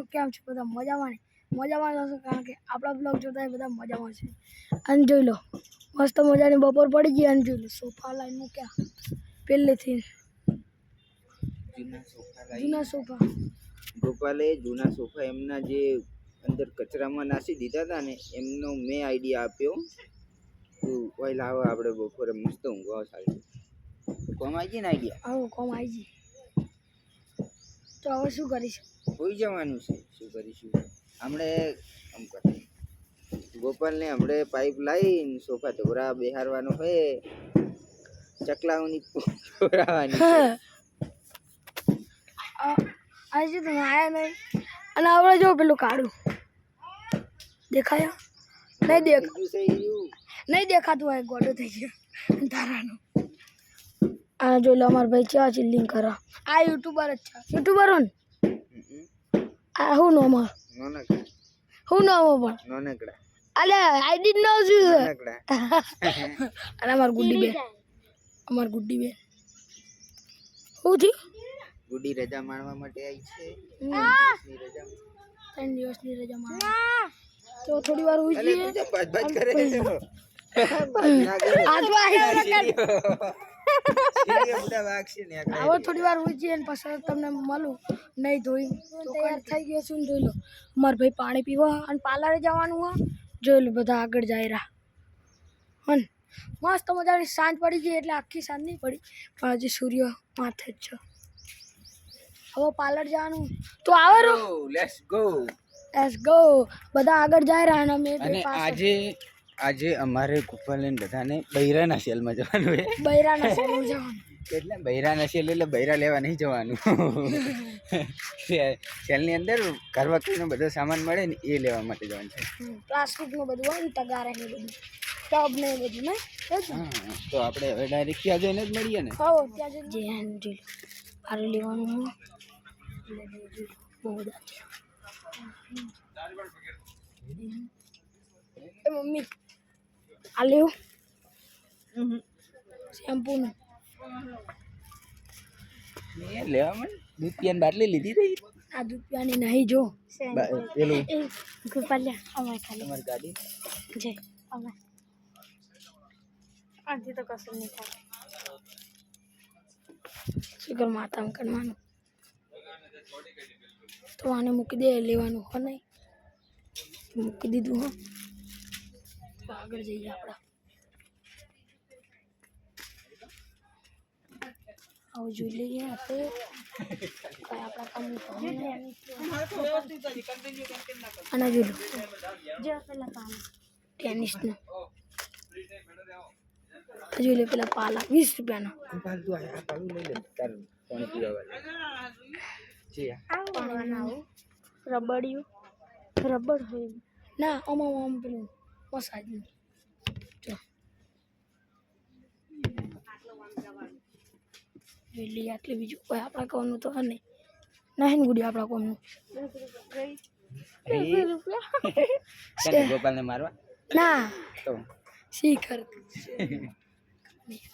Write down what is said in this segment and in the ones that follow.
કેમ છો બધા મજામાં હશો કારણ કે આપણા બ્લોગ જોતા બધા મજામાં છે અને જોઈ લો મસ્ત મજાની બપોર પડી ગઈ અને જોઈ લો સોફા લાઈન મૂક્યા પહેલેથી જૂના સોફા ગોપાલે જૂના સોફા એમના જે અંદર કચરામાં નાસી દીધા હતા ને એમનો મેં આઈડિયા આપ્યો તો પહેલા હવે આપણે બપોરે મસ્ત ઊંઘવા સારી કોમ આવી ગઈ ને આઈડિયા આવો કોમ આવી ગઈ તો હવે શું કરીશું હોઈ જવાનું છે શું કરીશું હમણે આમ કરીએ ગોપાલને હમણે પાઇપ લાવીને સોફા ધોરા બેહારવાનો હોય ચકલાઓની ધોરાવાની આજે તો આયા નહીં અને આપણે જો પેલું કાઢું દેખાયા નહીં દેખાતું હોય ગોડો થઈ ગયો તારાનો આ જોઈ લો અમારા ભાઈ ચા ચિલ્લિંગ કરો આ યુટ્યુબર જ છે યુટ્યુબર હો ને આ હું નો અમાર હું નો પણ નોનકડા અલે આઈ ડીડ નો શું અને અમાર ગુડ્ડી બેન હું થયું ગુડી રજા માણવા માટે આવી છે 3 દિવસની રજા માણવા તો થોડી વાર હોઈ જઈએ બજ કરે છે હવે થોડી વાર હોઈ જઈએ ને પછી તમને મળું નહીં ધોઈ તો તૈયાર થઈ ગયો છું જોઈ લો મારા ભાઈ પાણી પીવા અને પાર્લરે જવાનું હોય જોઈ લો બધા આગળ જાય રહ્યા હન મસ્ત મજાની સાંજ પડી ગઈ એટલે આખી સાંજ નહીં પડી પણ હજી સૂર્ય માથે જ છે હવે પાર્લર જવાનું તો આવે લેટ્સ ગો બધા આગળ જાય રહ્યા અને અને આજે અમારે ગોપાલને બધાને બૈરાના સેલમાં જવાનું છે બૈરાના સેલમાં જવાનું એટલે બૈરાના સેલ એટલે બૈરા લેવા નહીં જવાનું સેલની અંદર ઘર વખતનો બધો સામાન મળે ને એ લેવા માટે જવાનું છે પ્લાસ્ટિકનું બધું હોય ને તગારા ને બધું ટબ ને બધું ને તો આપણે હવે ડાયરેક્ટ ત્યાં જઈને જ મળીએ ને હા ત્યાં જઈને જોઈ લો પારે લેવાનું બહુ બધા એ મમ્મી આ લેવું શેમ્પૂનું લેવા મને દૂધ પીવાની બાટલી લીધી રહી આ દૂધ પીવાની નહીં જો પેલું ગોપાલ્યા અમારે ખાલી તમારી ગાડી જય અમારે આથી તો કશું નહીં થાય શુકર માતા કરવાનું તો આને મૂકી દે લેવાનું હો નહીં મૂકી દીધું હો આગળ જઈએ આપણા આવું જોઈ લઈએ આપણે કઈ આપણા કામ અને જોઈ લો પેલા કામ ટેનિસનું જોઈ લે પેલા પાલા 20 રૂપિયાનો રબડ હોય ના આમ પેલું મસાજનું જોઈ લઈએ આટલે બીજું કોઈ આપણા કોમનું તો નહીં નહીં ગુડી આપણા કોમનું ગોપાલને મારવા ના તો શીખર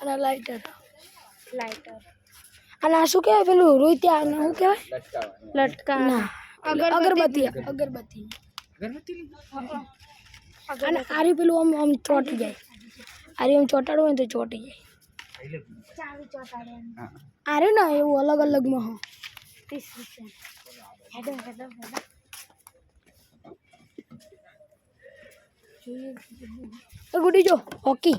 અને લાઇટર અને આ શું કહેવાય પેલું રોહિત્યા શું કહેવાય લટકા ના અગરબત્તી અને આર્યું પેલું આમ ચોટી જાય આર્યું આમ ચોટાડવું હોય તો ચોટી જાય આર્યું ને એવું અલગ અલગમાં હો 30 રૂપિયા ગુડી જો હોકી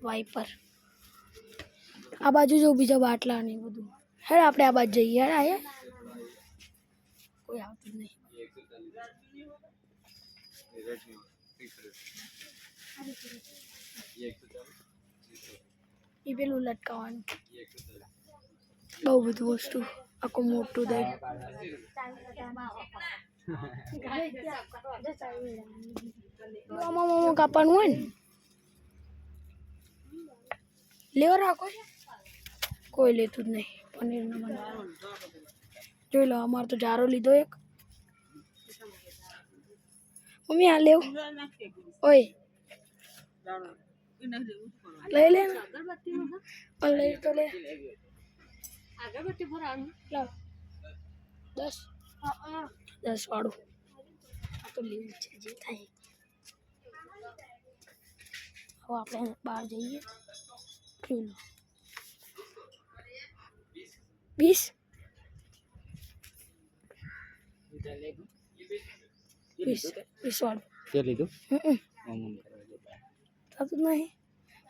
વાઇપર આ બાજુ જો બીજા બાટલા ને બધું હેડ આપણે આ બાજુ જઈએ હેડ આયા કોઈ આવતું નહીં એ પેલું લટકાવવાનું બહુ બધું વસ્તુ આખું મોટું દઈ આમાં કાપવાનું હોય ને લેવા રાખો કોઈ લેતું જ નહીં પનીરનો બનાવ જોઈ લો અમારે તો જારો લીધો એક મમ્મી આ લેવું ઓય લઈ લે લઈ તો લે લાવ 10 10 વાળું આ તો લીવ છે જે થાય હવે આપણે બહાર જઈએ પી લો 20 વાળું તે લીધું થતું નહીં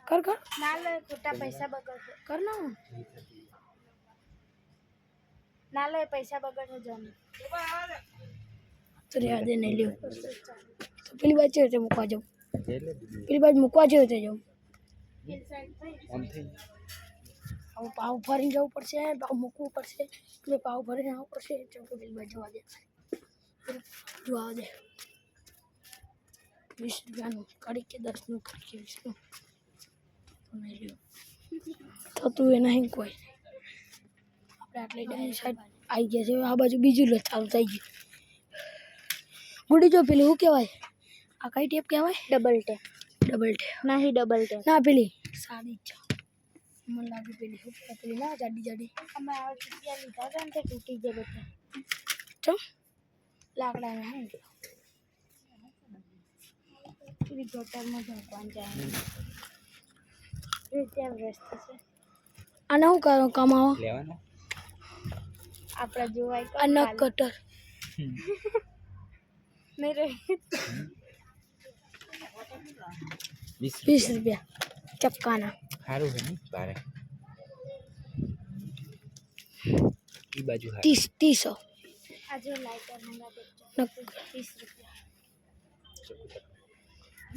કર ના લે ખોટા પૈસા બગડશે કર ના લે પૈસા બગડશે જમ તો રે દે નહીં લ્યો તો પેલી બાજુ છે મૂકવા જાઉં પેલી બાજુ મૂકવા જેવું તે જાઉં હવે પાવ ભરીને જવું પડશે પાવ મૂકવું પડશે એટલે પાવ ભરીને આવવું પડશે એટલે પેલી બાજુ જવા દે જોવા દે 20 રૂપિયાનું કડી કે 10નું કડી કે 20નું નહીં લ્યો થતું એ નહીં કોઈ આપણે આટલી ડાયરી સાઈડ આવી ગયા છે આ બાજુ બીજું લો ચાલુ થઈ ગયું ગુડી જો પેલી શું કહેવાય આ કઈ ટેપ કહેવાય ડબલ ટેપ નહીં ડબલ ટેપ ના પેલી સાદી છે મને લાગે પેલી શું કહેવાય પેલી ના જાડી અમે આ ચૂટિયા લીધા હતા ને તે તૂટી જાય બધા ચમ લાકડાના હે પેલી ગટરમાં ઝાંકવાનું જાય ત્યાં રસ્તો છે આને શું કરો કમાવો લેવાનો આપણા જોવાય અનક કટર નહીં રહી 20 રૂપિયા ચક્કાના સારું છે ને બારે ઈ બાજુ 30 આજે લાઈટર મંગાવે 30 રૂપિયા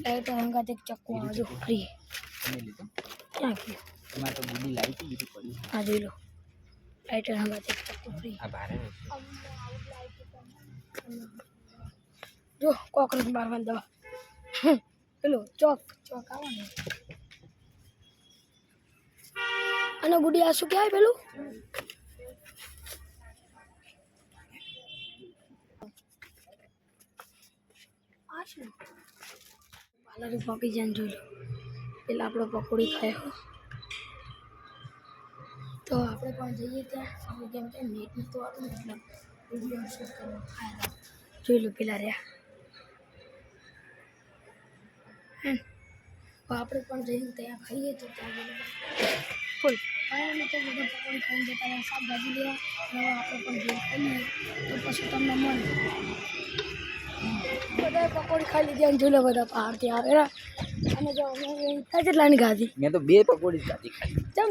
લાઈટર મંગાવે ચક્કો આવજો ફ્રી તમે લીધો ક્યાં ગયો એમાં તો બુડી લાવી હતી બીજું પડ્યું આ જોઈ લો લાઈટર મંગાવે ચક્કો ફ્રી આ બારે જો કોકરોચ મારવાની દવા પેલો ચોક આવવાનું અને ગુડી આ શું કહેવાય પેલું આ શું પાલરે પકી જાય જોઈ લો પેલા આપણો પકોડી ખાયો તો આપણે પણ જઈએ ત્યાં આપણે કેમ કે નેટ નહોતું આવતું એટલે વિડીયો શૂટ કરવા ખાયા જોઈ લો પેલા રહ્યા આપણે પણ જઈને ત્યાં ખાઈએ તો ત્યાં ફૂલ અને તો બધા પકોડી ખાઈને જતા રહ્યા શાકભાજી લેવા હવે આપણે પણ જઈને ખાઈએ તો પછી તમને મળે બધા પકોડી ખાઈ લીધી અને જોઈ લો બધા પહાડથી આવેલા અને જો કેટલાની ખાધી મેં તો 2 પકોડી જાતી ખાઈ ચમ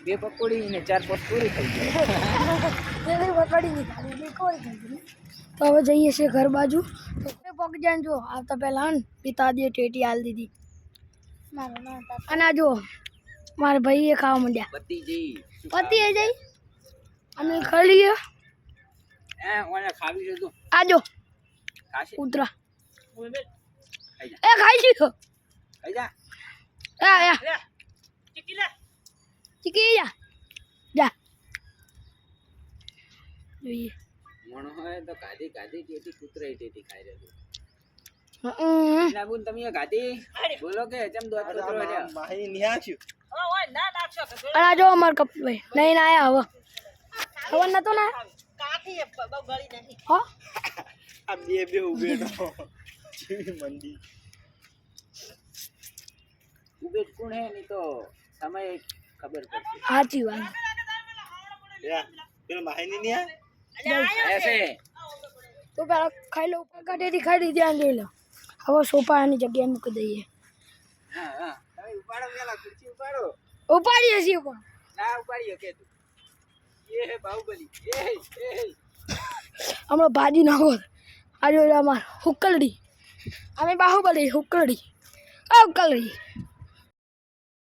2 પકોડી ને 4 પકોડી ખાઈ બે પકોડી નહીં ખાધી બે કોઈ ખાધી તો હવે જઈએ છીએ ઘર બાજુ તો પગ જાય જો આવતા પહેલાં પિતા દે ટેટી હાલ દીધી અને આ જો મારા ભાઈએ ખાવા માંડ્યા પતિ એ જઈ અમે ખાઈ લઈએ ખાવી છે તું આજો ઉતરા એ ખાઈ લીધો ખાઈ જા ચીકી જા જોઈએ મણો હોય તો કાધી ટેટી કૂતરાઈ ટેટી ખાઈ રહ્યો ના બુન તમે ગાતી બોલો કે ચમ દોત કૂતરો છે માહી નિયાચ્યું અને જો અમાર કપભાઈ નહીં આયા હવે ખબર નતો ને કાઠી બહુ ગળી નહીં હો આ બે ઉભેડો મંદી ઉભેડ કોણ હે ની તો સમય ખબર પડશે સાચી વાત પેલો માહી ની એસે તો પેલા ખાઈ લો કાટેથી ખાઈ લીધી આ જોઈ લો હવે સોફા આની જગ્યાએ મૂકી દઈએ હા તમે ઉપાડો પેલા ખુરશી ઉપાડો ઉપાડીએ છીએ પણ ના ઉપાડીએ કે તું એ હે બાહુબલી એ હમણાં ભાજી નાખો આ જોઈ લો અમાર હુકલડી અમે બાહુબલી હુકલડી હુકલડી